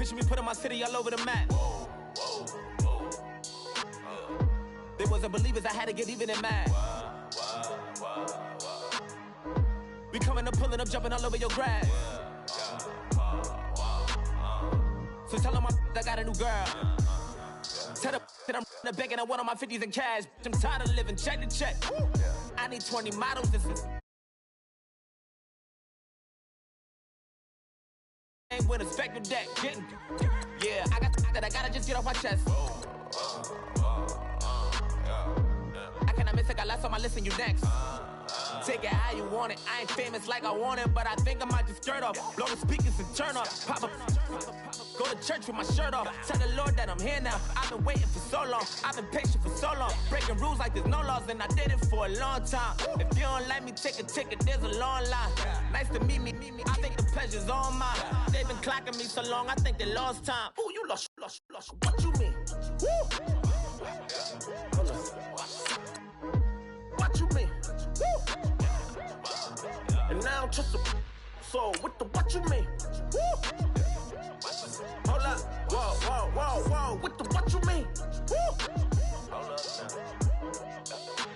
Picture me putting my city all over the map. They wasn't believers, I had to get even and mad. We coming up, pulling up, jumping all over your grass. So tell them I got a new girl. Tell them that I'm in the bank and I want all my 50s in cash. I'm tired of living check to check. I need 20 models. This is with a spectrum deck. Yeah, I got that I gotta just get off my chest. I cannot miss it, got last on my list and you next. Take it how you want it. I ain't famous like I want it, but I think I might just skirt off. Blow the speakers and turn up. Pop up. Go to church with my shirt off. Tell the Lord that I'm here now. I've been waiting for so long. I've been patient for so long. Breaking rules like there's no laws, and I did it for a long time. If you don't like me, take a ticket. There's a long line. Nice to meet me. I think the pleasure's all mine. They've been clocking me so long, I think they lost time. Ooh, you lost. What you mean? Woo! What you mean? Woo! And now just a so with the what you mean? Woo! Hold up, whoa, with the what you mean? Woo! Hold up now.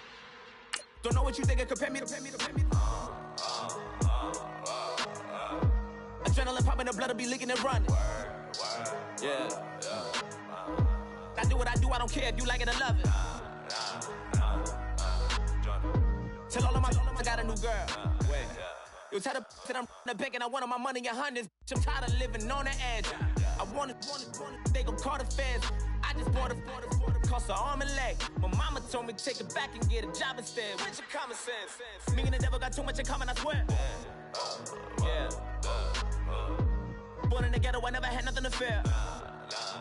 Don't know what you think, compare me to. Adrenaline popping, the blood will be leaking and running. Yeah. I do what I do, I don't care if you like it or love it. Tell all of my I got a new girl. You tell the that I'm in the bank and I want all my money in hundreds. I'm tired of living on the edge. I want it, they gon' call the feds. I just bought a cost an arm and leg. My mama told me take it back and get a job instead. Where's your common sense? Me and the devil got too much in common, I swear. Yeah. Born in the ghetto, I never had nothing to fear.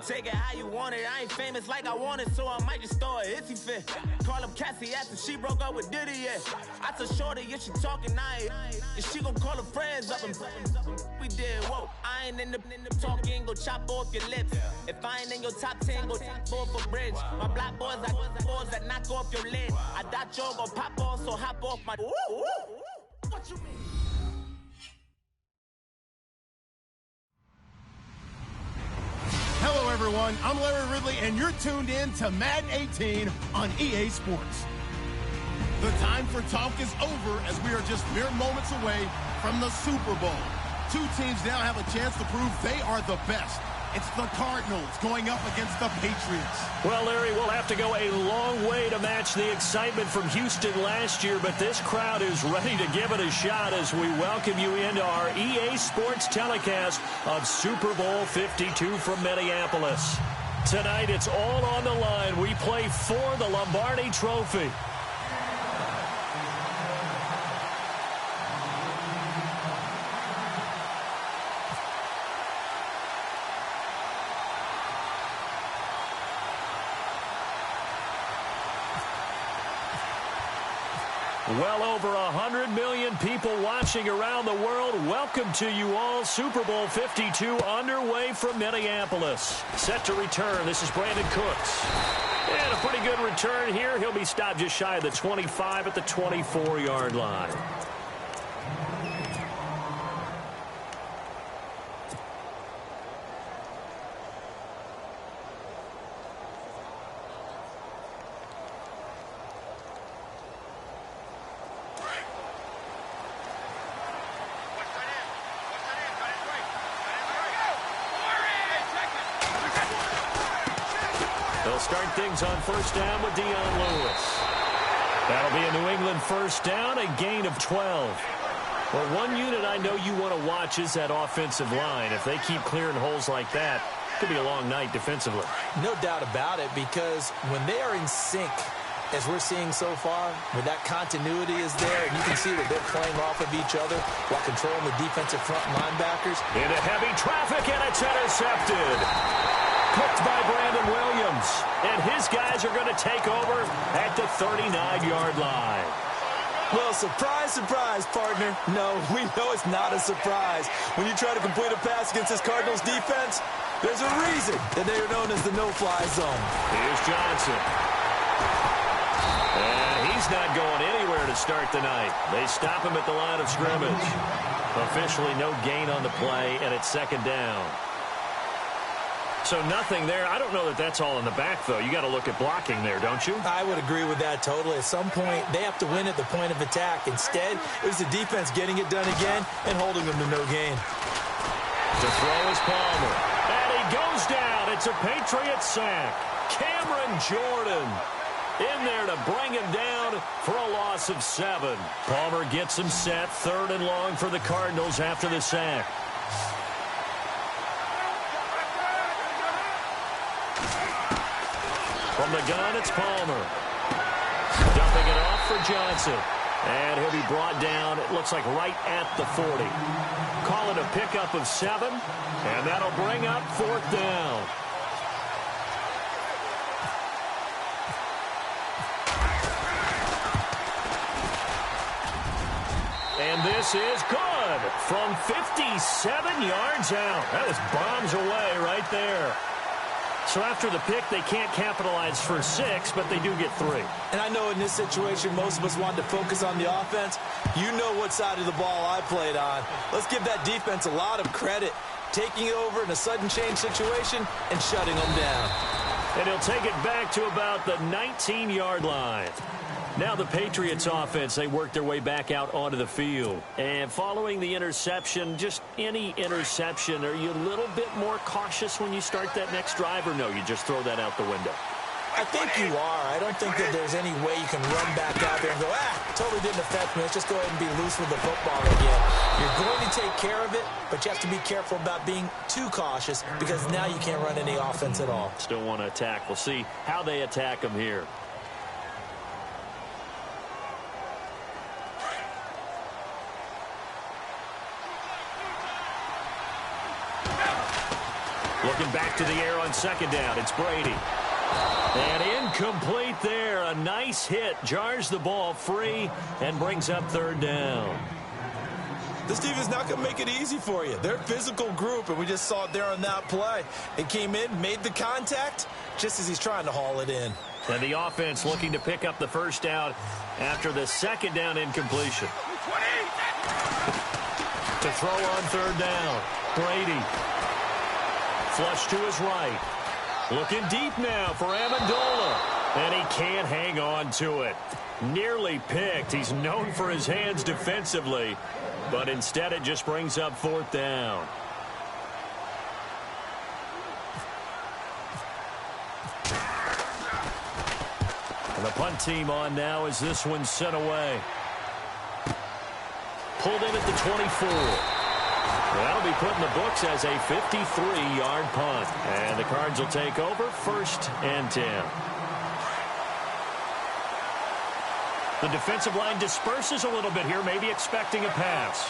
Take it how you want it. I ain't famous like I want it, so I might just throw a hissy fit. Call up Cassie after she broke up with Diddy, yeah. I told Shorty if she talking, and she gon' call her friends up and we did, whoa. I ain't in the talking, go chop off your lips. If I ain't in your top 10, go top 4 for bridge. My black boys like boys that knock off your lid. I thought y'all gon' pop off, so hop off my. What you mean? Hello, everyone. I'm Larry Ridley, and you're tuned in to Madden 18 on EA Sports. The time for talk is over as we are just mere moments away from the Super Bowl. Two teams now have a chance to prove they are the best. It's the Cardinals going up against the Patriots. Well, Larry, we'll have to go a long way to match the excitement from Houston last year, but this crowd is ready to give it a shot as we welcome you into our EA Sports telecast of Super Bowl 52 from Minneapolis. Tonight, it's all on the line. We play for the Lombardi Trophy. Well over 100 million people watching around the world. Welcome to you all. Super Bowl 52 underway from Minneapolis. Set to return. This is Brandon Cooks. And a pretty good return here. He'll be stopped just shy of the 25 at the 24-yard line. They'll start things on first down with Dion Lewis. That'll be a New England first down, a gain of 12. Well, one unit I know you want to watch is that offensive line. If they keep clearing holes like that, it could be a long night defensively. No doubt about it, because when they are in sync, as we're seeing so far, when that continuity is there, and you can see that they're playing off of each other while controlling the defensive front linebackers. Into heavy traffic, and it's intercepted. Picked by Brandon Williams. And his guys are going to take over at the 39-yard line. Well, surprise, surprise, partner. No, we know it's not a surprise. When you try to complete a pass against this Cardinals defense, there's a reason that they are known as the no-fly zone. Here's Johnson. And he's not going anywhere to start the night. They stop him at the line of scrimmage. Officially no gain on the play, and it's second down. So nothing there. I don't know that that's all in the back, though. You got to look at blocking there, don't you? I would agree with that totally. At some point, they have to win at the point of attack. Instead, it was the defense getting it done again and holding them to no gain. To throw is Palmer. And he goes down. It's a Patriots sack. Cameron Jordan in there to bring him down for a loss of 7. Palmer gets him set. 3rd and long for the Cardinals after the sack. From the gun, it's Palmer. Dumping it off for Johnson. And he'll be brought down, it looks like right at the 40. Call it a pickup of 7, and that'll bring up 4th down. And this is good from 57 yards out. That was bombs away right there. So after the pick, they can't capitalize for 6, but they do get 3. And I know in this situation, most of us wanted to focus on the offense. You know what side of the ball I played on. Let's give that defense a lot of credit, taking over in a sudden change situation and shutting them down. And he'll take it back to about the 19-yard line. Now the Patriots offense, they work their way back out onto the field. And following the interception, just any interception, are you a little bit more cautious when you start that next drive, or no, you just throw that out the window? I think you are. I don't think that there's any way you can run back out there and go, totally didn't affect me. Let's just go ahead and be loose with the football again. You're going to take care of it, but you have to be careful about being too cautious because now you can't run any offense at all. Still want to attack. We'll see how they attack them here. Looking back to the air on 2nd down, it's Brady. And incomplete there. A nice hit. Jars the ball free and brings up 3rd down. This team is not going to make it easy for you. They're a physical group, and we just saw it there on that play. It came in, made the contact, just as he's trying to haul it in. And the offense looking to pick up the 1st down after the 2nd down incompletion. To throw on 3rd down, Brady. Flush to his right. Looking deep now for Amendola. And he can't hang on to it. Nearly picked. He's known for his hands defensively. But instead it just brings up 4th down. And the punt team on now as this one's sent away. Pulled in at the 24. That'll be put in the books as a 53-yard punt. And the Cards will take over 1st and 10. The defensive line disperses a little bit here, maybe expecting a pass.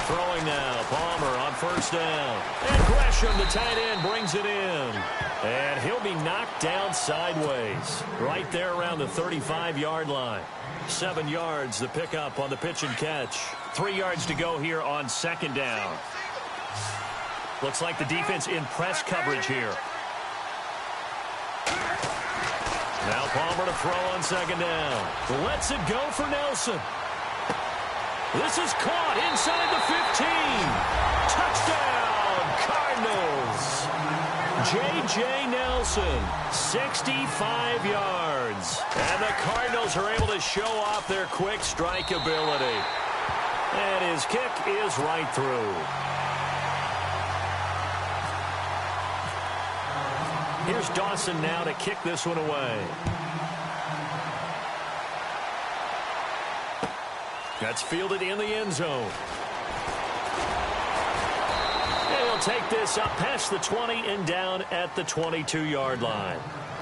Throwing now, Palmer on 1st down. And Gresham, the tight end, brings it in. And he'll be knocked down sideways. Right there around the 35-yard line. 7 yards, the pickup on the pitch and catch. 3 yards to go here on 2nd down. Looks like the defense in press coverage here. Now Palmer to throw on 2nd down. Lets it go for Nelson. This is caught inside the 15. Touchdown, Cardinals. J.J. Nelson, 65 yards. And the Cardinals are able to show off their quick strike ability. And his kick is right through. Here's Dawson now to kick this one away. That's fielded in the end zone. And he'll take this up past the 20 and down at the 22-yard line.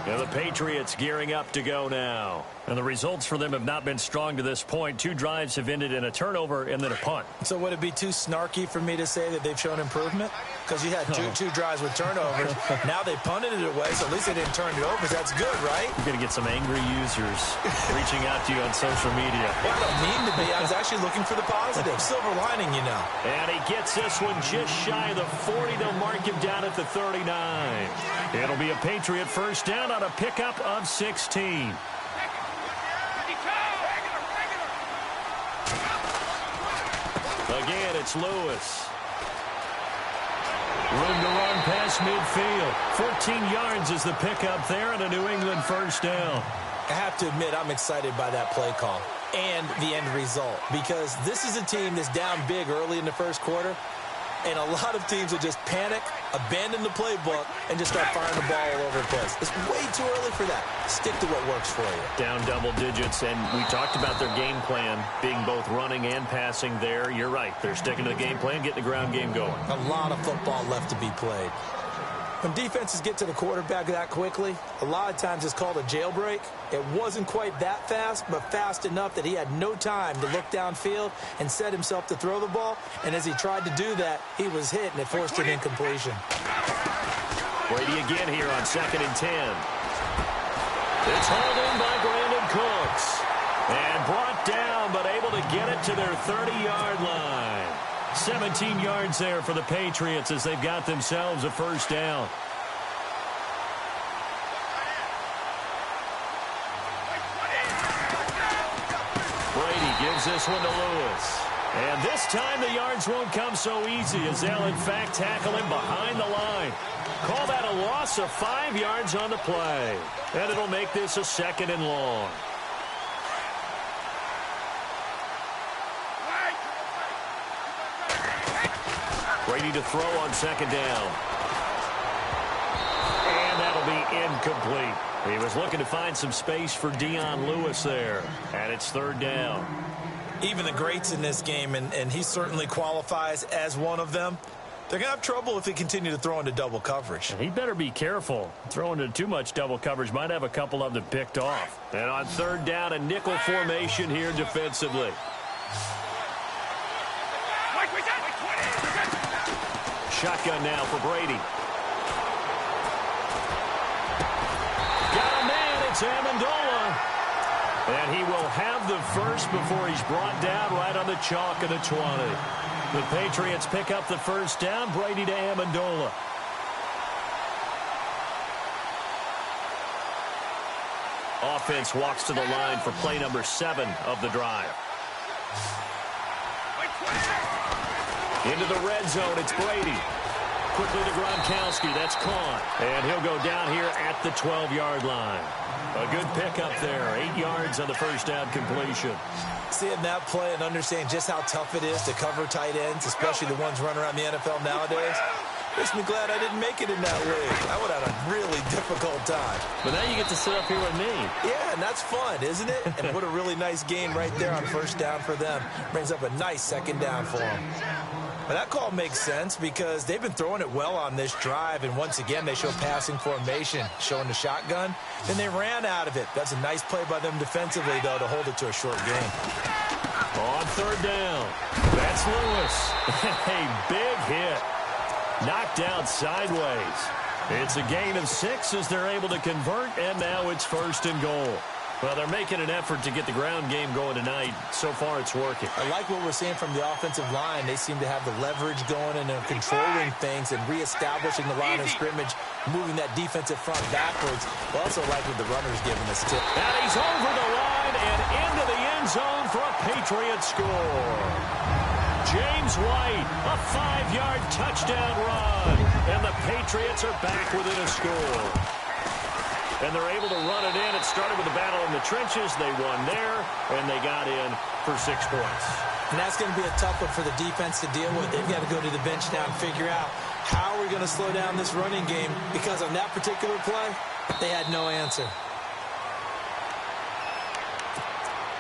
And the Patriots gearing up to go now. And the results for them have not been strong to this point. 2 drives have ended in a turnover and then a punt. So would it be too snarky for me to say that they've shown improvement? Because you had two drives with turnovers. Now they punted it away, so at least they didn't turn it over. That's good, right? You're going to get some angry users reaching out to you on social media. Well, I don't mean to be. I was actually looking for the positive. Silver lining, you know. And he gets this one just shy of the 40. They'll mark him down at the 39. It'll be a Patriot 1st down on a pickup of 16. Again, it's Lewis. Room to run across midfield. 14 yards is the pickup there and a New England first down. I have to admit, I'm excited by that play call and the end result, because this is a team that's down big early in the first quarter, and a lot of teams will just panic, abandon the playbook, and just start firing the ball all over the place. It's way too early for that. Stick to what works for you. Down double digits, and we talked about their game plan being both running and passing there. You're right. They're sticking to the game plan, getting the ground game going. A lot of football left to be played. When defenses get to the quarterback that quickly, a lot of times it's called a jailbreak. It wasn't quite that fast, but fast enough that he had no time to look downfield and set himself to throw the ball. And as he tried to do that, he was hit, and it forced an incompletion. Brady again here on 2nd and 10. It's hauled in by Brandon Cooks. And brought down, but able to get it to their 30-yard line. 17 yards there for the Patriots as they've got themselves a first down. Brady gives this one to Lewis. And this time the yards won't come so easy as they'll in fact tackle him behind the line. Call that a loss of 5 yards on the play. And it'll make this a 2nd and long. Brady to throw on 2nd down. And that'll be incomplete. He was looking to find some space for Dion Lewis there. And it's 3rd down. Even the greats in this game, and he certainly qualifies as one of them, they're going to have trouble if they continue to throw into double coverage. And he better be careful. Throwing into too much double coverage might have a couple of them picked off. And on 3rd down, a nickel formation here defensively. Shotgun now for Brady. Got a man, it's Amendola. And he will have the first before he's brought down right on the chalk of the 20. The Patriots pick up the first down. Brady to Amendola. Offense walks to the line for play number 7 of the drive. Into the red zone, it's Brady. Quickly to Gronkowski, that's caught. And he'll go down here at the 12-yard line. A good pickup there, 8 yards on the first down completion. Seeing that play and understanding just how tough it is to cover tight ends, especially the ones running around the NFL nowadays, makes me glad I didn't make it in that league. I would have had a really difficult time. But now you get to sit up here with me. Yeah, and that's fun, isn't it? And what a really nice gain right there on first down for them. Brings up a nice 2nd down for them. But that call makes sense because they've been throwing it well on this drive, and once again they show passing formation, showing the shotgun. Then they ran out of it. That's a nice play by them defensively, though, to hold it to a short game. On 3rd down, that's Lewis. A big hit. Knocked out sideways. It's a gain of 6 as they're able to convert, and now it's 1st and goal. Well, they're making an effort to get the ground game going tonight. So far, it's working. I like what we're seeing from the offensive line. They seem to have the leverage going, and they're controlling things and reestablishing the line of scrimmage, moving that defensive front backwards. I also like what the runner's giving us, too. And he's over the line and into the end zone for a Patriot score. James White, a 5-yard touchdown run. And the Patriots are back within a score. And they're able to run it in. It started with a battle in the trenches. They won there, and they got in for 6 points. And that's going to be a tough one for the defense to deal with. They've got to go to the bench now and figure out how are we going to slow down this running game, because on that particular play, they had no answer.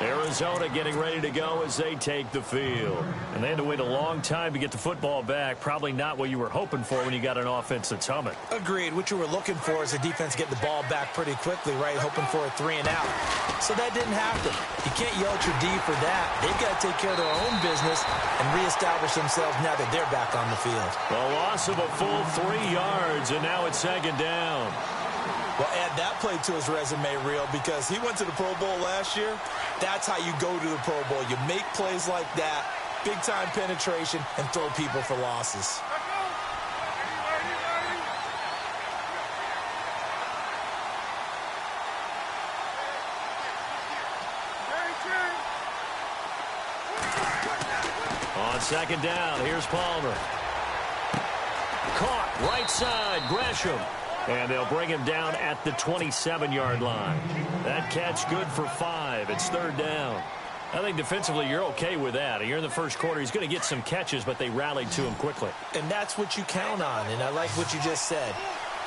Arizona getting ready to go as they take the field. And they had to wait a long time to get the football back. Probably not what you were hoping for when you got an offense that's humming. Agreed. What you were looking for is the defense get the ball back pretty quickly, right? Hoping for a 3 and out. So that didn't happen. You can't yell at your D for that. They've got to take care of their own business and reestablish themselves now that they're back on the field. A loss of a full 3 yards, and now it's 2nd down. Well, add that play to his resume, Real, because he went to the Pro Bowl last year. That's how you go to the Pro Bowl. You make plays like that, big-time penetration, and throw people for losses. On 2nd down, here's Palmer. Caught. Right side, Gresham. And they'll bring him down at the 27-yard line. That catch good for 5. It's third down. I think defensively you're okay with that. You're in the first quarter. He's going to get some catches, but they rallied to him quickly. And that's what you count on, and I like what you just said.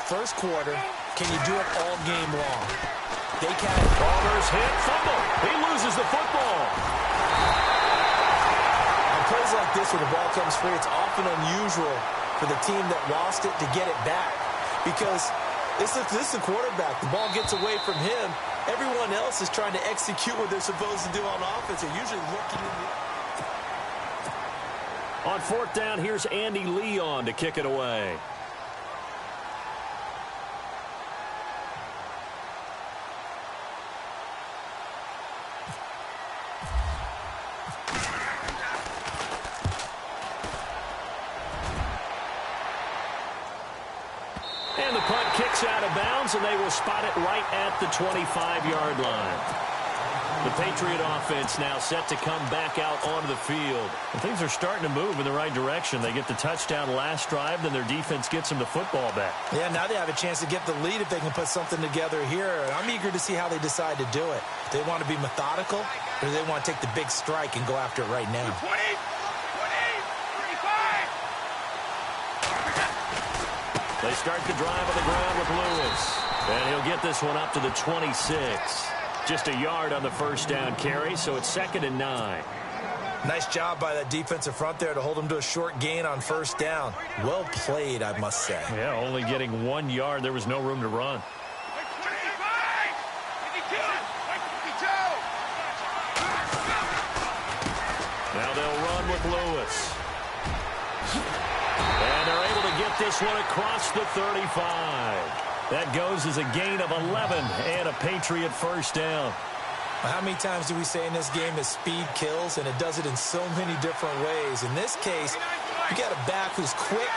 First quarter, can you do it all game long? They can. Palmer's hit, fumble. He loses the football. On plays like this where the ball comes free, it's often unusual for the team that lost it to get it back. Because this is the quarterback. The ball gets away from him. Everyone else is trying to execute what they're supposed to do on offense. They're usually looking in the... On fourth down, here's Andy Leon to kick it away. And the punt kicks out of bounds, and they will spot it right at the 25-yard line. The Patriot offense now set to come back out onto the field. And things are starting to move in the right direction. They get the touchdown last drive, then their defense gets them the football back. Yeah, now they have a chance to get the lead if they can put something together here. I'm eager to see how they decide to do it. Do they want to be methodical, or do they want to take the big strike and go after it right now? 20, 35. They start the drive on the ground with Lewis. And he'll get this one up to the 26. Just a yard on the first down carry, so it's 2nd and 9. Nice job by that defensive front there to hold him to a short gain on first down. Well played, I must say. Yeah, only getting 1 yard. There was no room to run. 25, 52, 52. Now they'll run with Lewis. And they're able to get this one across the 35. That goes as a gain of 11 and a Patriot first down. How many times do we say in this game that speed kills, and it does it in so many different ways? In this case, you got a back who's quick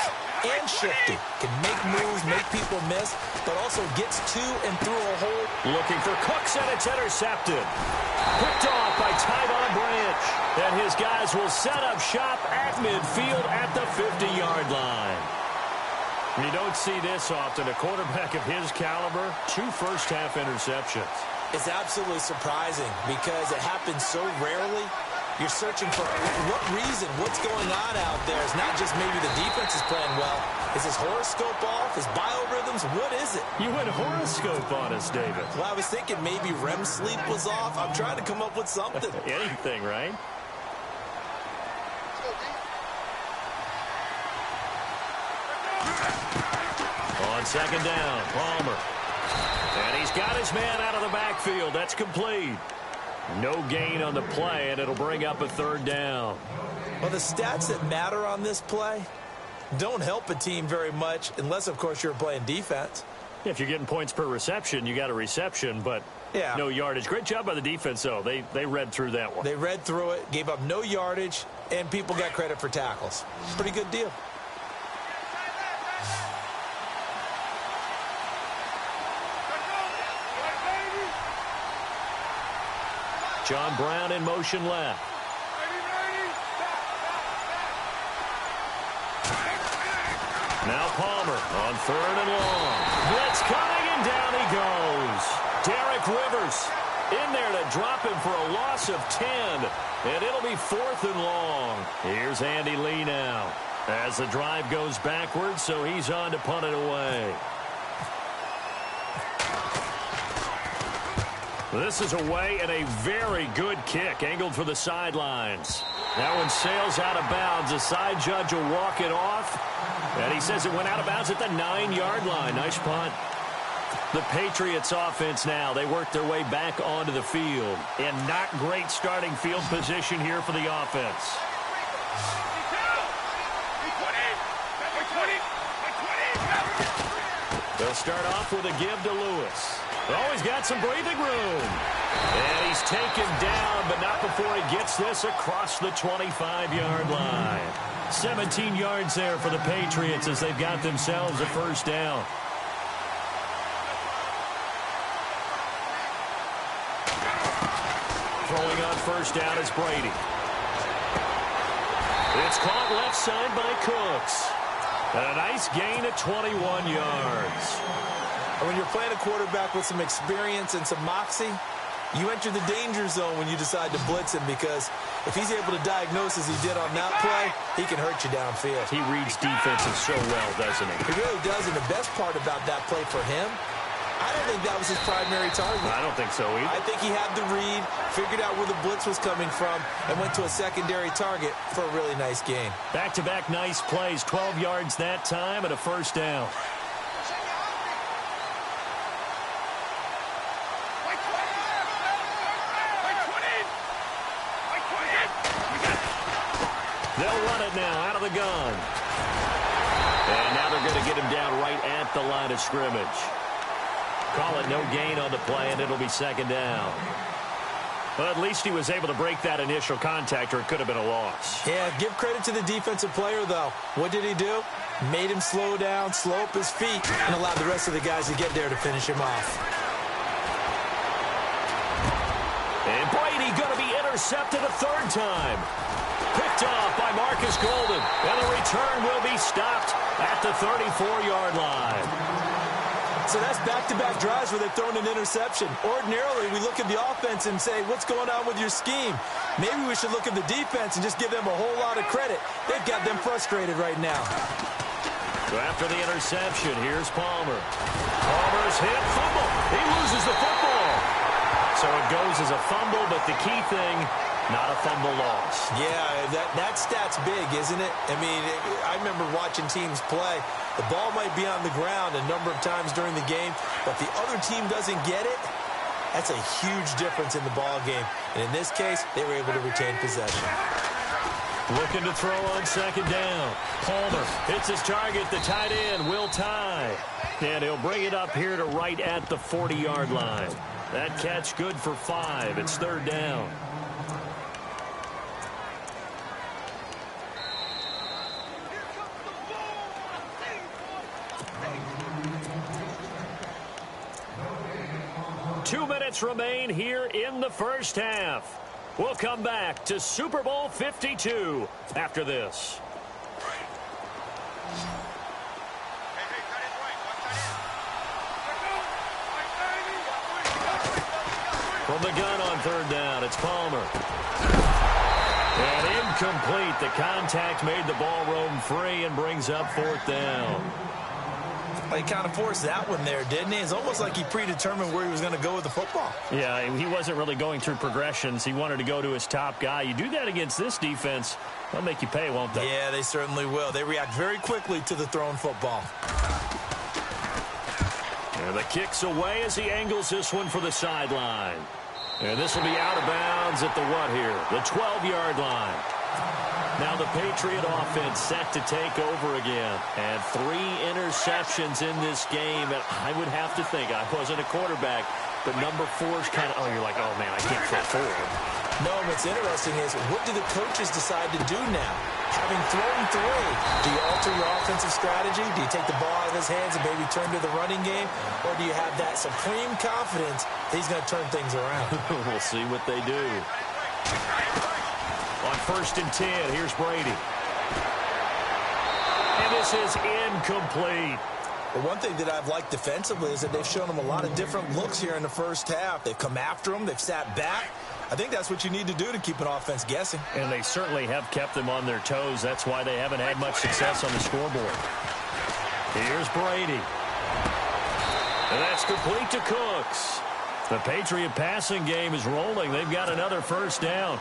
and shifty, can make moves, make people miss, but also gets to and through a hole. Looking for Cooks, and it's intercepted. Picked off by Tyvon Branch. And his guys will set up shop at midfield at the 50-yard line. You don't see this often. A quarterback of his caliber, 2 first-half interceptions. It's absolutely surprising because it happens so rarely. You're searching for what reason, what's going on out there. It's not just maybe the defense is playing well. Is his horoscope off? His biorhythms? What is it? You went horoscope on us, David. Well, I was thinking maybe REM sleep was off. I'm trying to come up with something. Anything, right? On second down, Palmer. And he's got his man out of the backfield. That's complete. No gain on the play, and it'll bring up a third down. Well, the stats that matter on this play don't help a team very much unless, of course, you're playing defense. If you're getting points per reception, you got a reception, but no yardage. Great job by the defense, though. They read through that one. They read through it, gave up no yardage, and people got credit for tackles. Pretty good deal. John Brown in motion left. Now Palmer on 3rd and long. Blitz coming, and down he goes. Derek Rivers in there to drop him for a loss of 10. And it'll be 4th and long. Here's Andy Lee now as the drive goes backwards, so he's on to punt it away. This is away, and a very good kick angled for the sidelines. That one sails out of bounds. The side judge will walk it off. And he says it went out of bounds at the 9-yard line. Nice punt. The Patriots offense now. They work their way back onto the field. And not great starting field position here for the offense. They'll start off with a give to Lewis. Oh, he's got some breathing room. And he's taken down, but not before he gets this across the 25-yard line. 17 yards there for the Patriots as they've got themselves a first down. Throwing on first down is Brady. It's caught left side by Cooks. And a nice gain of 21 yards. And when you're playing a quarterback with some experience and some moxie, you enter the danger zone when you decide to blitz him, because if he's able to diagnose as he did on that play, he can hurt you downfield. He reads defenses so well, doesn't he? He really does, and the best part about that play for him, I don't think that was his primary target. I don't think so either. I think he had the read, figured out where the blitz was coming from, and went to a secondary target for a really nice gain. Back-to-back nice plays, 12 yards that time and a first down. They'll run it now out of the gun. And now they're going to get him down right at the line of scrimmage. Call it no gain on the play, and it'll be second down. But at least he was able to break that initial contact, or it could have been a loss. Yeah, give credit to the defensive player, though. What did he do? Made him slow down, slow up his feet, and allowed the rest of the guys to get there to finish him off. And Brady going to be intercepted a third time. Picked off by Marcus Golden. And the return will be stopped at the 34-yard line. So that's back-to-back drives where they've thrown an interception. Ordinarily, we look at the offense and say, what's going on with your scheme? Maybe we should look at the defense and just give them a whole lot of credit. They've got them frustrated right now. So after the interception, here's Palmer. Palmer's hit, fumble. He loses the football. So it goes as a fumble, but the key thing, not a fumble loss. Yeah, that stat's big, isn't it? I mean, I remember watching teams play. The ball might be on the ground a number of times during the game, but the other team doesn't get it. That's a huge difference in the ball game. And in this case, they were able to retain possession. Looking to throw on second down. Palmer hits his target. The tight end will tie. And he'll bring it up here to right at the 40-yard line. That catch good for 5. It's third down. Two minutes remain here in the first half. We'll come back to Super Bowl 52 after this. From the gun on third down, it's Palmer. And incomplete. The contact made the ball roam free and brings up fourth down. Well, he kind of forced that one there, didn't he? It's almost like he predetermined where he was going to go with the football. Yeah, he wasn't really going through progressions. He wanted to go to his top guy. You do that against this defense, they'll make you pay, won't they? Yeah, they certainly will. They react very quickly to the thrown football. And the kick's away as he angles this one for the sideline. And this will be out of bounds at the what here? The 12-yard line. Now the Patriot offense set to take over again. And 3 interceptions in this game. And I would have to think, I wasn't a quarterback, but number 4's kind of, you're like, oh, man, I can't throw 4. No, what's interesting is, what do the coaches decide to do now? Having thrown 3, do you alter your offensive strategy? Do you take the ball out of his hands and maybe turn to the running game? Or do you have that supreme confidence that he's going to turn things around? We'll see what they do. On 1st and 10, here's Brady. And this is incomplete. But one thing that I've liked defensively is that they've shown him a lot of different looks here in the first half. They've come after him. They've sat back. I think that's what you need to do to keep an offense guessing. And they certainly have kept them on their toes. That's why they haven't had much success on the scoreboard. Here's Brady. And that's complete to Cooks. The Patriot passing game is rolling. They've got another first down.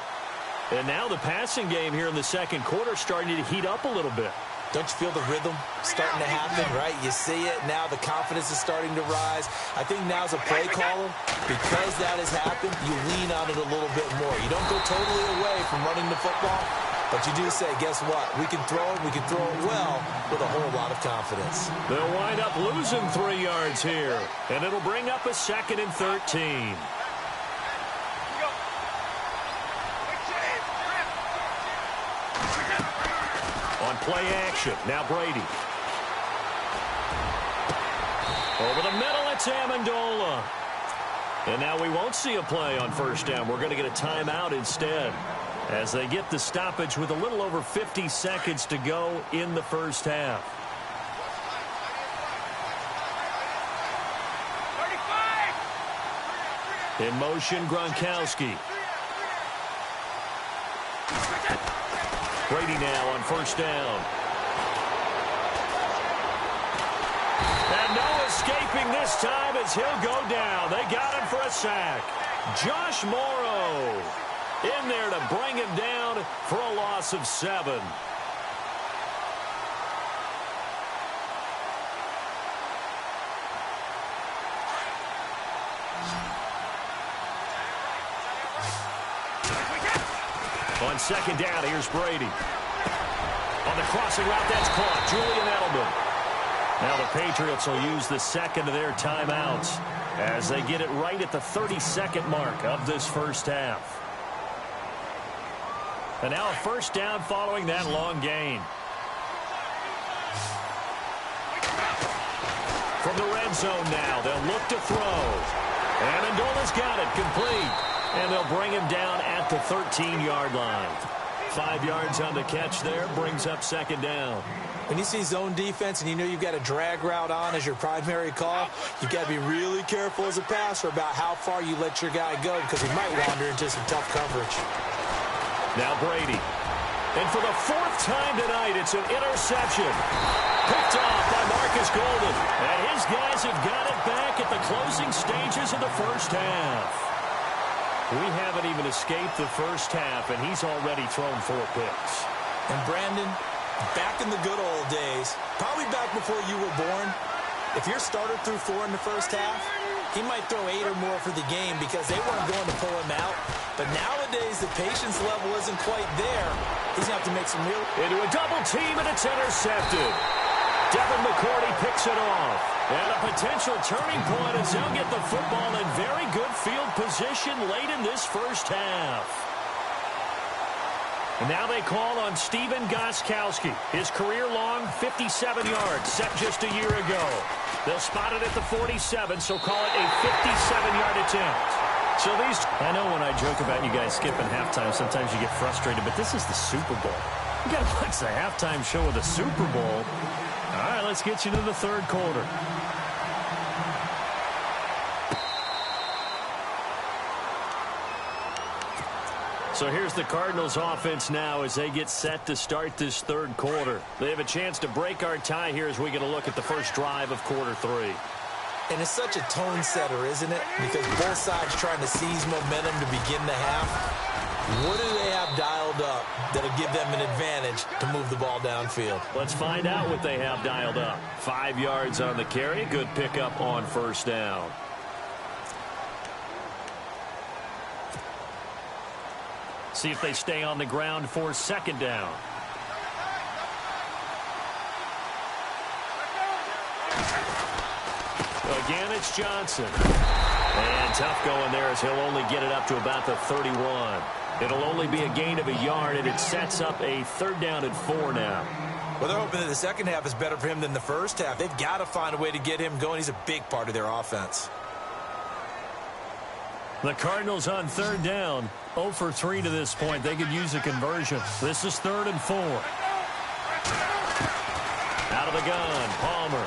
And now the passing game here in the second quarter starting to heat up a little bit. Don't you feel the rhythm starting to happen, right? You see it. Now the confidence is starting to rise. I think now as a play caller, because that has happened, you lean on it a little bit more. You don't go totally away from running the football, but you do say, guess what? We can throw it. We can throw it well with a whole lot of confidence. They'll wind up losing 3 yards here, and it'll bring up a 2nd and 13. On play action, now Brady. Over the middle, it's Amendola. And now we won't see a play on first down. We're going to get a timeout instead as they get the stoppage with a little over 50 seconds to go in the first half. In motion, Gronkowski. Brady now on first down. And no escaping this time as he'll go down. They got him for a sack. Josh Morrow in there to bring him down for a loss of 7. On second down, here's Brady. On the crossing route, that's caught. Julian Edelman. Now the Patriots will use the second of their timeouts as they get it right at the 32nd mark of this first half. And now a first down following that long gain. From the red zone now, they'll look to throw. Amendola's got it, complete. And they'll bring him down at the 13-yard line. 5 yards on the catch there, brings up second down. When you see zone defense and you know you've got a drag route on as your primary call, you've got to be really careful as a passer about how far you let your guy go because he might wander into some tough coverage. Now Brady. And for the 4th time tonight, it's an interception. Picked off by Marcus Golden. And his guys have got it back at the closing stages of the first half. We haven't even escaped the first half, and he's already thrown 4 picks. And Brandon, back in the good old days, probably back before you were born, if your starter threw 4 in the first half, he might throw 8 or more for the game because they weren't going to pull him out. But nowadays, the patience level isn't quite there. He's going to have to make some real... Into a double team, and it's intercepted. Devin McCourty picks it off. And a potential turning point as they'll get the football in very good field position late in this first half. And now they call on Stephen Gostkowski. His career-long 57 yards set just a year ago. They'll spot it at the 47, so call it a 57-yard attempt. So these... I know when I joke about you guys skipping halftime, sometimes you get frustrated, but this is the Super Bowl. You got to watch the halftime show of the Super Bowl. All right, let's get you to the third quarter. So here's the Cardinals offense now as they get set to start this third quarter. They have a chance to break our tie here as we get a look at the first drive of quarter 3. And it's such a tone setter, isn't it? Because both sides trying to seize momentum to begin the half. What do they have dialed up that'll give them an advantage to move the ball downfield? Let's find out what they have dialed up. 5 yards on the carry. Good pickup on first down. See if they stay on the ground for second down. Again, it's Johnson. And tough going there as he'll only get it up to about the 31. It'll only be a gain of a yard, and it sets up a 3rd down and 4 now. Well, they're hoping that the second half is better for him than the first half. They've got to find a way to get him going. He's a big part of their offense. The Cardinals on 3rd down, 0 for 3 to this point. They could use a conversion. This is 3rd and 4. Out of the gun, Palmer.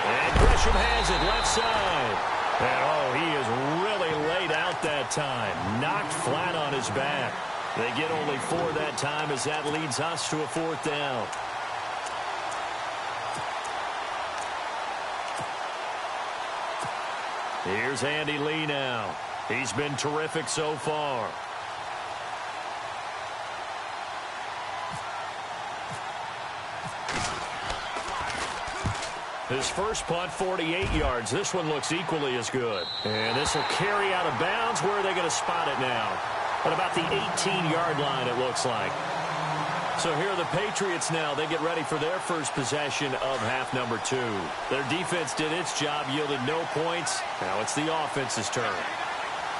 And Gresham has it left side. And, oh, he is really laid out that time. Knocked flat on his back. They get only 4 that time as that leads us to a 4th down. Here's Andy Lee now. He's been terrific so far. His first punt, 48 yards. This one looks equally as good. And this will carry out of bounds. Where are they going to spot it now? At about the 18-yard line, it looks like. So here are the Patriots now. They get ready for their first possession of half number 2. Their defense did its job, yielded no points. Now it's the offense's turn.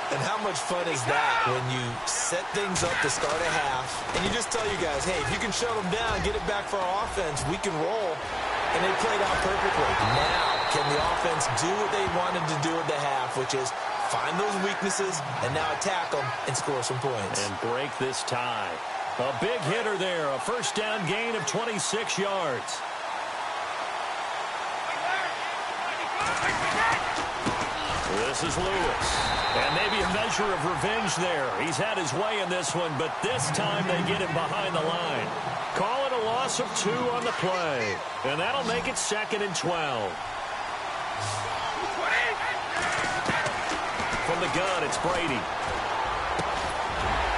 And how much fun is that when you set things up to start a half, and you just tell you guys, hey, if you can shut them down, get it back for our offense, we can roll. And they played out perfectly. Now, can the offense do what they wanted to do at the half, which is find those weaknesses and now attack them and score some points. And break this tie. A big hitter there, a first down gain of 26 yards. This is Lewis. And maybe a measure of revenge there. He's had his way in this one, but this time they get him behind the line. Call it a loss of 2 on the play. And that'll make it 2nd and 12. From the gun, it's Brady.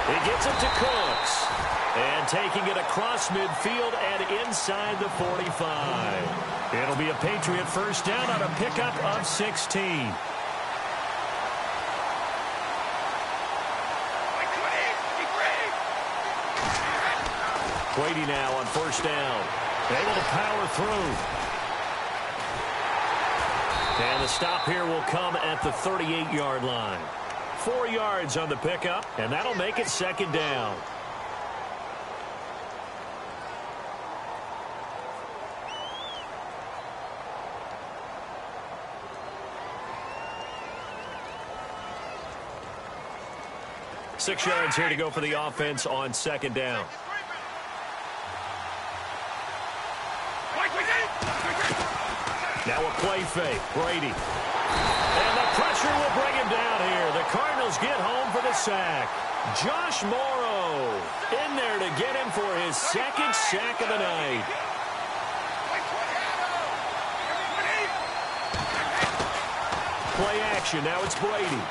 He gets it to Cooks. And taking it across midfield and inside the 45. It'll be a Patriot first down on a pickup of 16. Brady now on first down. Able to power through. And the stop here will come at the 38-yard line. 4 yards on the pickup, and that'll make it 2nd down. Six yards here to go for the offense on 2nd down. Now a play fake. Brady. And the pressure will bring him down here. The Cardinals get home for the sack. Josh Morrow in there to get him for his 2nd sack of the night. Play action. Now it's Brady.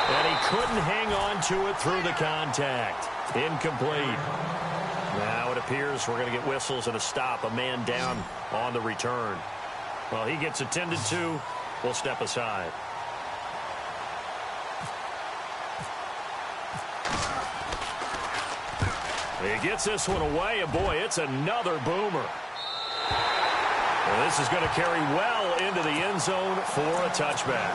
And he couldn't hang on to it through the contact. Incomplete. Now it appears we're going to get whistles and a stop. A man down on the return. Well, he gets attended to. We'll step aside. He gets this one away, and boy, it's another boomer. Well, this is going to carry well into the end zone for a touchback.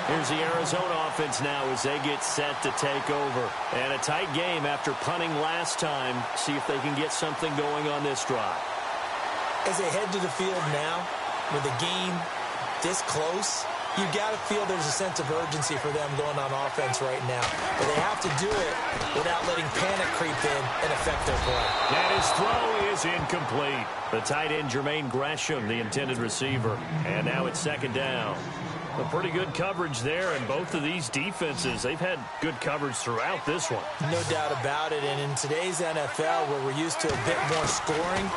Here's the Arizona offense now as they get set to take over. And a tight game after punting last time. See if they can get something going on this drive. As they head to the field now, with the game this close, you've got to feel there's a sense of urgency for them going on offense right now. But they have to do it without letting panic creep in and affect their play. And his throw is incomplete. The tight end, Jermaine Gresham, the intended receiver. And now it's 2nd down. A pretty good coverage there, and both of these defenses, they've had good coverage throughout this one. No doubt about it, and in today's NFL, where we're used to a bit more scoring,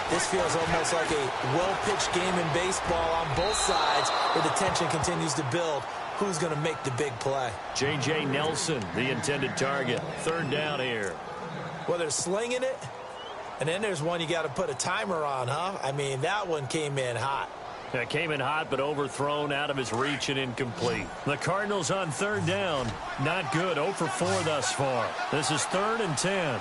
this feels almost like a well-pitched game in baseball on both sides, where the tension continues to build. Who's going to make the big play? J.J. Nelson, the intended target. 3rd down here. Well, they're slinging it, and then there's one you got to put a timer on, huh? I mean, that one came in hot. That came in hot, but overthrown out of his reach and incomplete. The Cardinals on 3rd down. Not good. 0 for 4 thus far. This is 3rd and 10.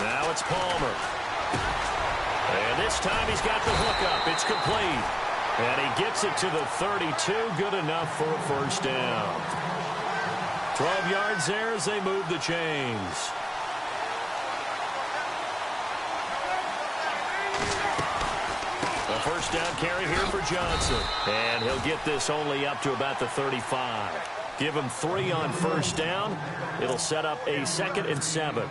Now it's Palmer. And this time he's got the hook up. It's complete. And he gets it to the 32. Good enough for a first down. 12 yards there as they move the chains. First down carry here for Johnson. And he'll get this only up to about the 35. Give him 3 on first down. It'll set up a 2nd and 7.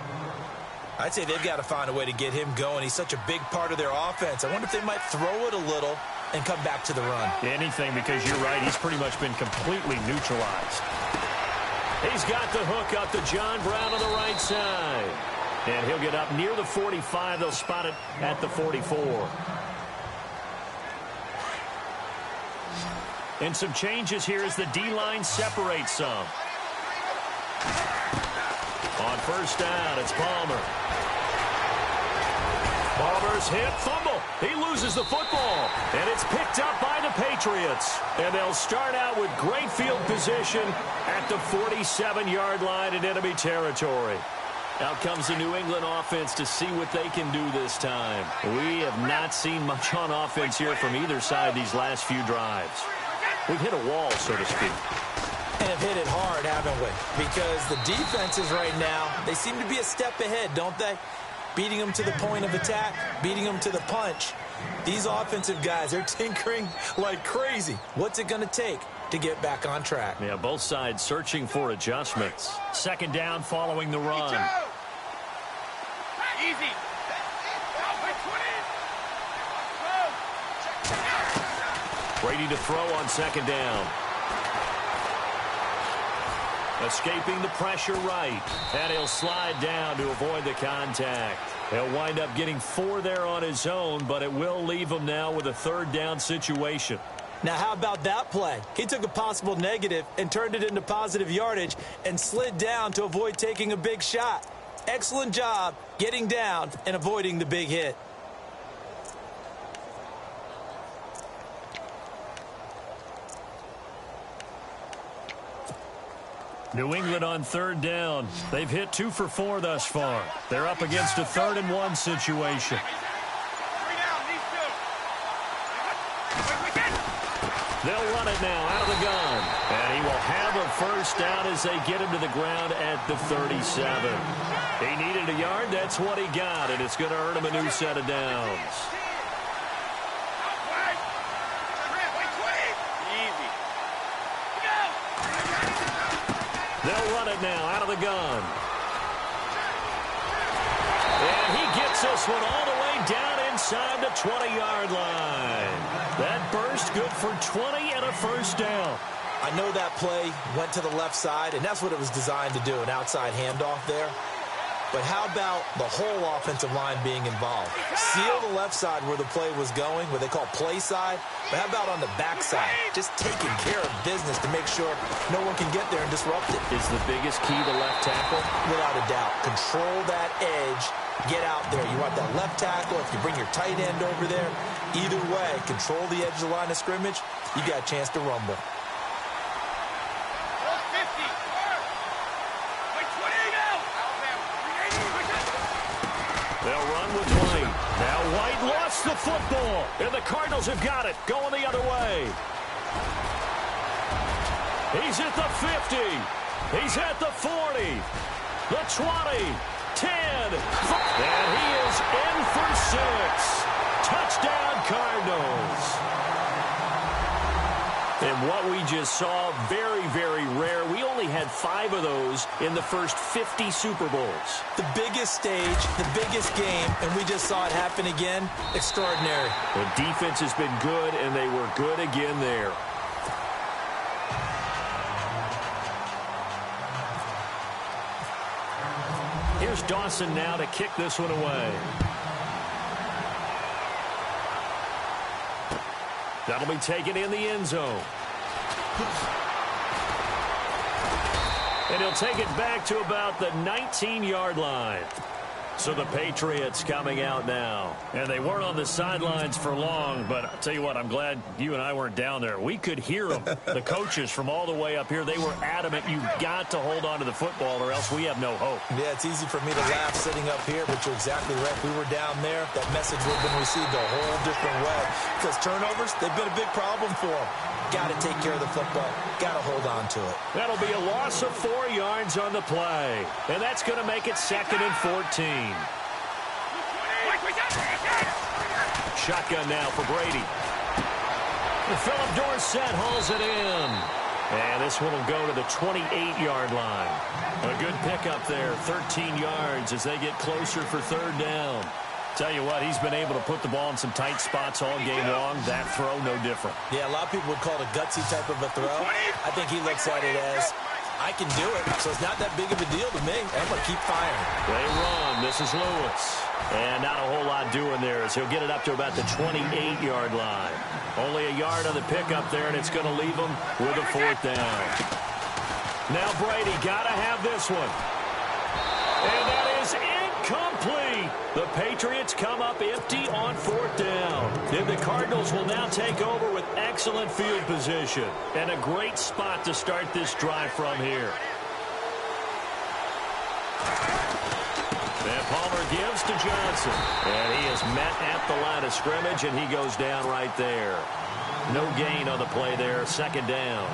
I'd say they've got to find a way to get him going. He's such a big part of their offense. I wonder if they might throw it a little and come back to the run. Anything, because you're right. He's pretty much been completely neutralized. He's got the hook up to John Brown on the right side. And he'll get up near the 45. They'll spot it at the 44. And some changes here as the D-line separates some. On first down, it's Palmer. Palmer's hit, fumble. He loses the football, and it's picked up by the Patriots. And they'll start out with great field position at the 47-yard line in enemy territory. Out comes the New England offense to see what they can do this time. We have not seen much on offense here from either side these last few drives. We've hit a wall, so to speak. And have hit it hard, haven't we? Because the defenses right now, they seem to be a step ahead, don't they? Beating them to the point of attack, beating them to the punch. These offensive guys, they're tinkering like crazy. What's it going to take to get back on track? Yeah, both sides searching for adjustments. 2nd down following the run. Easy. Brady to throw on second down. Escaping the pressure right. And he'll slide down to avoid the contact. He'll wind up getting 4 there on his own, but it will leave him now with a third down situation. Now, how about that play? He took a possible negative and turned it into positive yardage and slid down to avoid taking a big shot. Excellent job getting down and avoiding the big hit. New England on third down. They've hit 2 for 4 thus far. They're up against a 3rd and 1 situation. They'll run it now out of the gun. And he will have a first down as they get him to the ground at the 37. He needed a yard. That's what he got, and it's going to earn him a new set of downs. They'll run it now out of the gun. And he gets this one all the way down inside the 20-yard line. That burst good for 20 and a first down. I know that play went to the left side, and that's what it was designed to do, an outside handoff there. But how about the whole offensive line being involved? Seal the left side where the play was going, what they call play side. But how about on the back side? Just taking care of business to make sure no one can get there and disrupt it. Is the biggest key the left tackle? Without a doubt. Control that edge. Get out there. You want that left tackle. If you bring your tight end over there, either way, control the edge of the line of scrimmage, you got a chance to rumble. They'll run with White. Now White lost the football, and the Cardinals have got it, going the other way. He's at the 50. He's at the 40. The 20. 10. And he is in for 6. Touchdown, Cardinals. And what we just saw, very, very rare. We only had 5 of those in the first 50 Super Bowls. The biggest stage, the biggest game, and we just saw it happen again. Extraordinary. The defense has been good, and they were good again there. Here's Dawson now to kick this one away. That'll be taken in the end zone. And he'll take it back to about the 19-yard line. So the Patriots coming out now. And they weren't on the sidelines for long, but I'll tell you what, I'm glad you and I weren't down there. We could hear them. The coaches from all the way up here, they were adamant. You've got to hold on to the football or else we have no hope. Yeah, it's easy for me to laugh sitting up here, but you're exactly right. If we were down there, that message would have been received a whole different way. Because turnovers, they've been a big problem for them. Got to take care of the football. Got to hold on to it. That'll be a loss of 4 yards on the play. And that's going to make it 2nd and 14. Shotgun now for Brady. And Philip Dorsett hauls it in. And this one will go to the 28-yard line. A good pickup there, 13 yards as they get closer for 3rd down. Tell you what, he's been able to put the ball in some tight spots all game long. That throw, no different. Yeah, a lot of people would call it a gutsy type of a throw. I think he looks at it as, I can do it, so it's not that big of a deal to me. I'm going to keep firing. They run. This is Lewis. And not a whole lot doing there as he'll get it up to about the 28-yard line. Only a yard on the pickup there, and it's going to leave him with a 4th down. Now Brady got to have this one. And that is incomplete. The Patriots come up empty on 4th down. Then the Cardinals will now take over with excellent field position. And a great spot to start this drive from here. And Palmer gives to Johnson. And he is met at the line of scrimmage, and he goes down right there. No gain on the play there, 2nd down.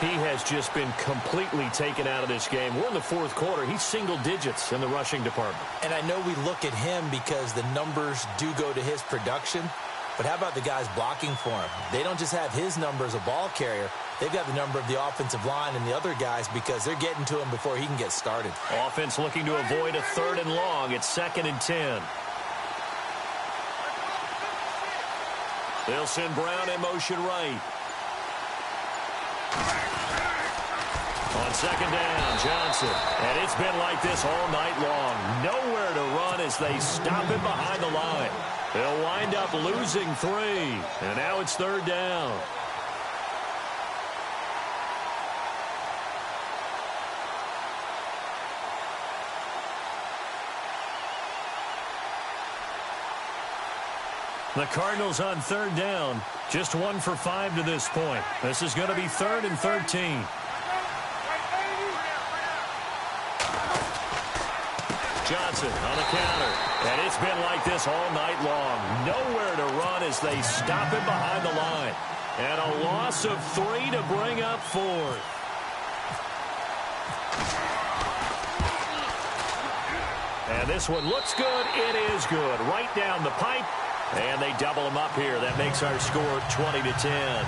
He has just been completely taken out of this game. We're in the 4th quarter. He's single digits in the rushing department. And I know we look at him because the numbers do go to his production. But how about the guys blocking for him? They don't just have his number as a ball carrier. They've got the number of the offensive line and the other guys because they're getting to him before he can get started. Offense looking to avoid a 3rd and long. It's 2nd and 10. They'll send Brown in motion right. On second down, Johnson. And it's been like this all night long. Nowhere to run as they stop him behind the line. They'll wind up losing 3. And now it's third down. The Cardinals on third down. Just 1 for 5 to this point. This is going to be 3rd and 13. Johnson on the counter. And it's been like this all night long. Nowhere to run as they stop him behind the line. And a loss of 3 to bring up 4th. And this one looks good. It is good. Right down the pipe. And they double him up here. That makes our score 20-10.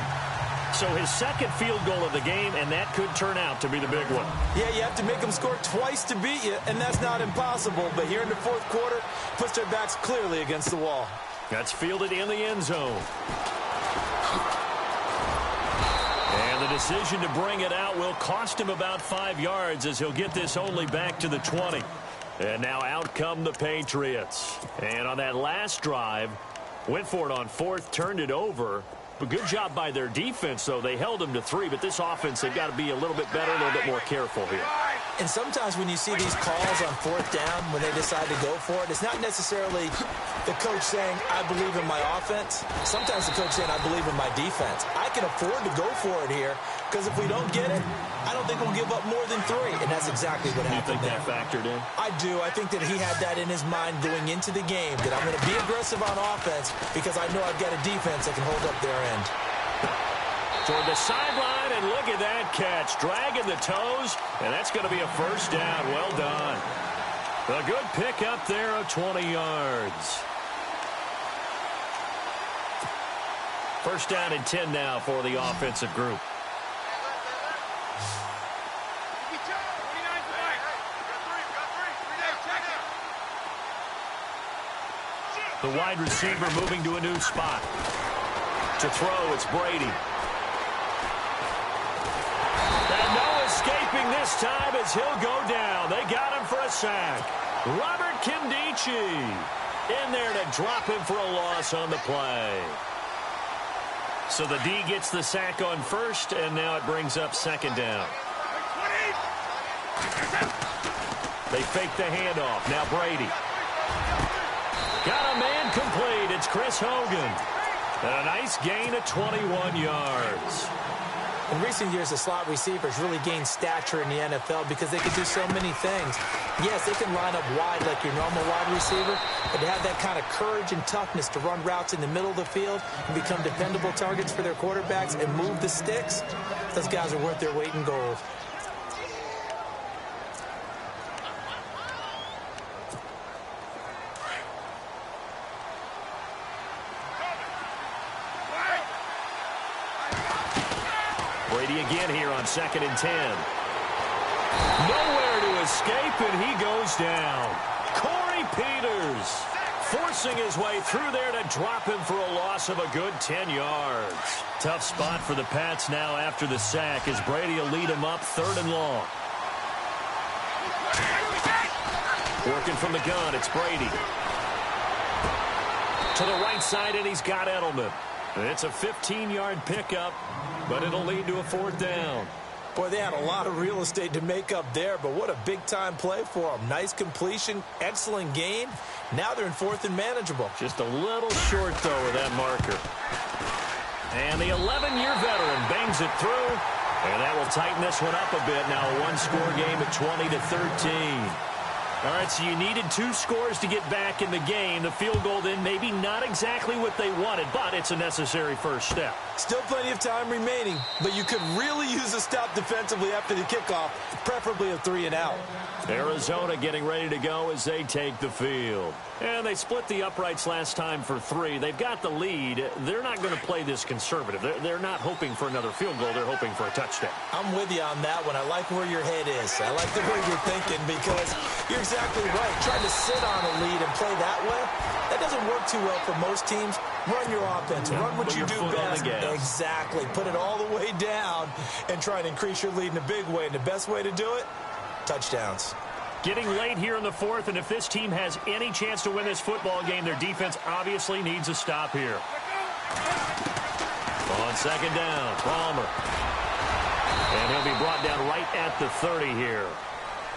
So his second field goal of the game, and that could turn out to be the big one. Yeah, you have to make them score twice to beat you, and that's not impossible. But here in the fourth quarter, puts their backs clearly against the wall. That's fielded in the end zone. And the decision to bring it out will cost him about 5 yards as he'll get this only back to the 20. And now out come the Patriots. And on that last drive, went for it on 4th, turned it over. But good job by their defense, though. They held them to 3, but this offense, they've got to be a little bit better, a little bit more careful here. And sometimes when you see these calls on 4th down, when they decide to go for it, it's not necessarily the coach saying, I believe in my offense. Sometimes the coach saying, I believe in my defense. I can afford to go for it here, because if we don't get it, I don't think we'll give up more than 3. And that's exactly what happened. You think that factored in? I do. I think that he had that in his mind going into the game, that I'm going to be aggressive on offense because I know I've got a defense that can hold up their end. Toward the sideline, and look at that catch. Dragging the toes, and that's going to be a first down. Well done. A good pick up there of 20 yards. First down and 10 now for the offensive group. The wide receiver moving to a new spot. To throw, it's Brady. And no escaping this time as he'll go down. They got him for a sack. Robert Kimdichie in there to drop him for a loss on the play. So the D gets the sack on first, and now it brings up second down. They fake the handoff. Now Brady. Got a man complete. It's Chris Hogan. And a nice gain of 21 yards. In recent years, the slot receivers really gained stature in the NFL because they can do so many things. Yes, they can line up wide like your normal wide receiver, but to have that kind of courage and toughness to run routes in the middle of the field and become dependable targets for their quarterbacks and move the sticks, those guys are worth their weight in gold. Brady again here on 2nd and 10. Nowhere to escape, and he goes down. Corey Peters forcing his way through there to drop him for a loss of a good 10 yards. Tough spot for the Pats now after the sack as Brady will lead him up 3rd and long. Working from the gun, it's Brady. To the right side, and he's got Edelman. It's a 15-yard pickup, but it'll lead to a 4th down. Boy, they had a lot of real estate to make up there, but what a big-time play for them. Nice completion, excellent gain. Now they're in 4th and manageable. Just a little short, though, with that marker. And the 11-year veteran bangs it through, and that will tighten this one up a bit. Now a one-score game at 20-13. All right, so you needed 2 scores to get back in the game. The field goal then maybe not exactly what they wanted, but it's a necessary first step. Still plenty of time remaining, but you could really use a stop defensively after the kickoff, preferably a 3-and-out. Arizona getting ready to go as they take the field. And they split the uprights last time for 3. They've got the lead. They're not going to play this conservative. They're not hoping for another field goal. They're hoping for a touchdown. I'm with you on that one. I like where your head is. I like the way you're thinking because you're exactly right. Trying to sit on a lead and play that way, that doesn't work too well for most teams. Run your offense. Run what you do best. Exactly. Put it all the way down and try and increase your lead in a big way. And the best way to do it, touchdowns. Getting late here in the fourth, and if this team has any chance to win this football game, their defense obviously needs a stop here. On second down, Palmer. And he'll be brought down right at the 30 here.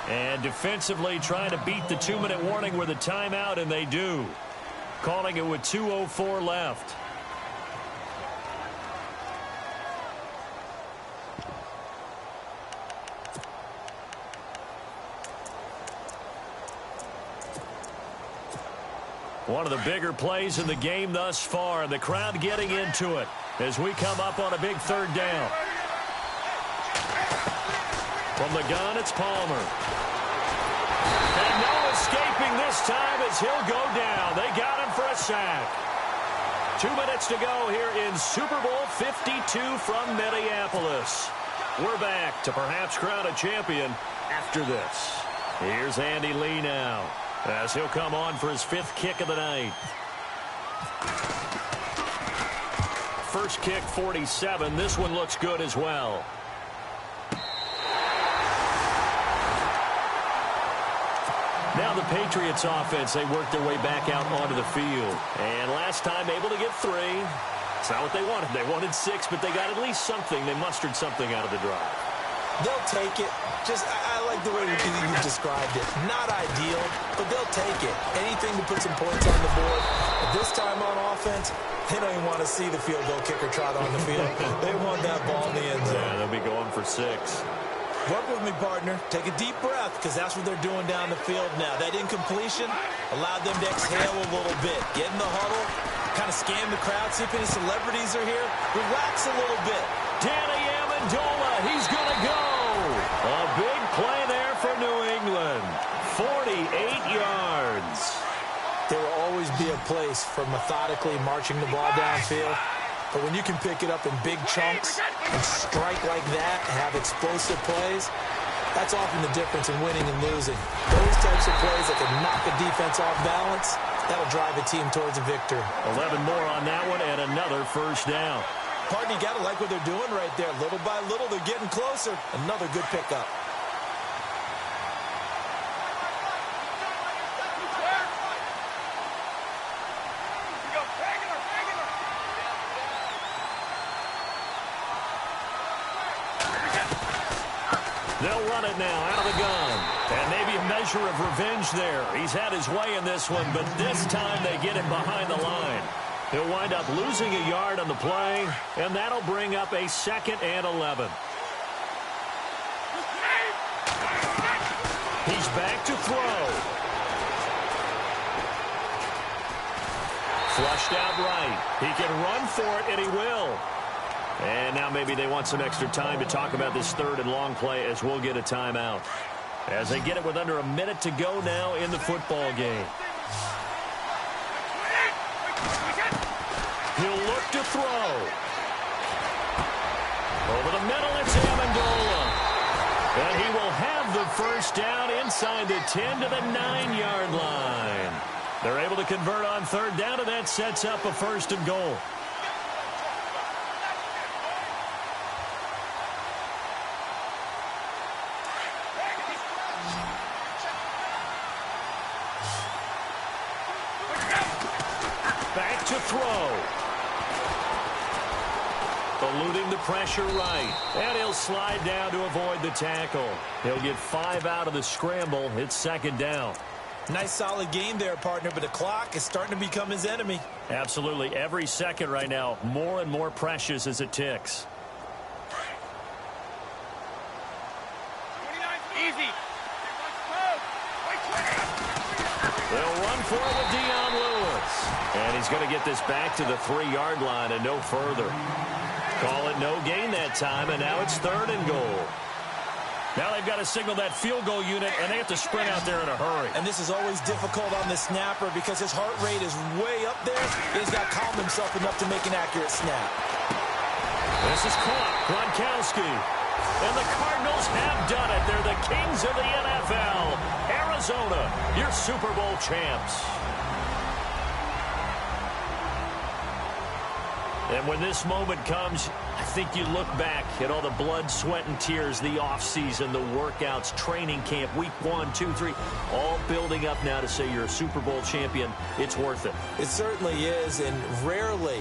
And defensively trying to beat the 2-minute warning with a timeout, and they do. Calling it with 2:04 left. One of the bigger plays in the game thus far, and the crowd getting into it as we come up on a big third down. From the gun, it's Palmer. And no escaping this time as he'll go down. They got him for a sack. 2 minutes to go here in Super Bowl 52 from Minneapolis. We're back to perhaps crown a champion after this. Here's Andy Lee now, as he'll come on for his 5th kick of the night. First kick, 47. This one looks good as well. Now the Patriots offense, they worked their way back out onto the field. And last time able to get 3. It's not what they wanted. They wanted 6, but they got at least something. They mustered something out of the drive. They'll take it. I like the way you described it. Not ideal, but they'll take it. Anything to put some points on the board. But this time on offense, they don't even want to see the field goal kicker trot on the field. They want that ball in the end zone. Yeah, they'll be going for 6. Work with me, partner. Take a deep breath, because that's what they're doing down the field now. That incompletion allowed them to exhale a little bit. Get in the huddle, kind of scan the crowd, see if any celebrities are here. Relax a little bit. Danny Amendola, he's going to go. A big play there for New England. 48 yards. There will always be a place for methodically marching the ball downfield. But when you can pick it up in big chunks and strike like that and have explosive plays, that's often the difference in winning and losing. Those types of plays that can knock a defense off balance, that'll drive a team towards a victory. 11 more on that one and another first down. Partner, you got to like what they're doing right there. Little by little, they're getting closer. Another good pickup. They'll run it now out of the gun. And maybe a measure of revenge there. He's had his way in this one, but this time they get him behind the line. He'll wind up losing a yard on the play, and that'll bring up a 2nd and 11. He's back to throw. Flushed out right. He can run for it, and he will. And now maybe they want some extra time to talk about this 3rd and long play as we'll get a timeout. As they get it with under a minute to go now in the football game. He'll look to throw. Over the middle, it's Amendola. And he will have the first down inside the 10 to the 9-yard line. They're able to convert on 3rd down, and that sets up a 1st and goal. Back to throw. Eluding the pressure right. And he'll slide down to avoid the tackle. He'll get 5 out of the scramble. It's 2nd down. Nice solid game there, partner, but the clock is starting to become his enemy. Absolutely. Every second right now, more and more precious as it ticks. 29 easy. They'll run for it with Dion Lewis. And he's going to get this back to the 3-yard line and no further. Call it no gain that time, and now it's 3rd and goal. Now they've got to signal that field goal unit, and they have to sprint out there in a hurry. And this is always difficult on the snapper because his heart rate is way up there. He's got to calm himself enough to make an accurate snap. This is caught. Gronkowski. And the Cardinals have done it. They're the kings of the NFL. Arizona, your Super Bowl champs. And when this moment comes, I think you look back at all the blood, sweat, and tears, the offseason, the workouts, training camp, week 1, 2, 3, all building up now to say you're a Super Bowl champion. It's worth it. It certainly is, and rarely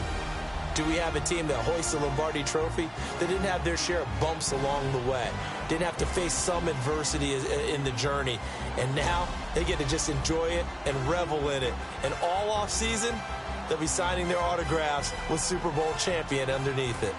do we have a team that hoists the Lombardi Trophy that didn't have their share of bumps along the way, didn't have to face some adversity in the journey, and now they get to just enjoy it and revel in it. And all offseason, they'll be signing their autographs with Super Bowl champion underneath it.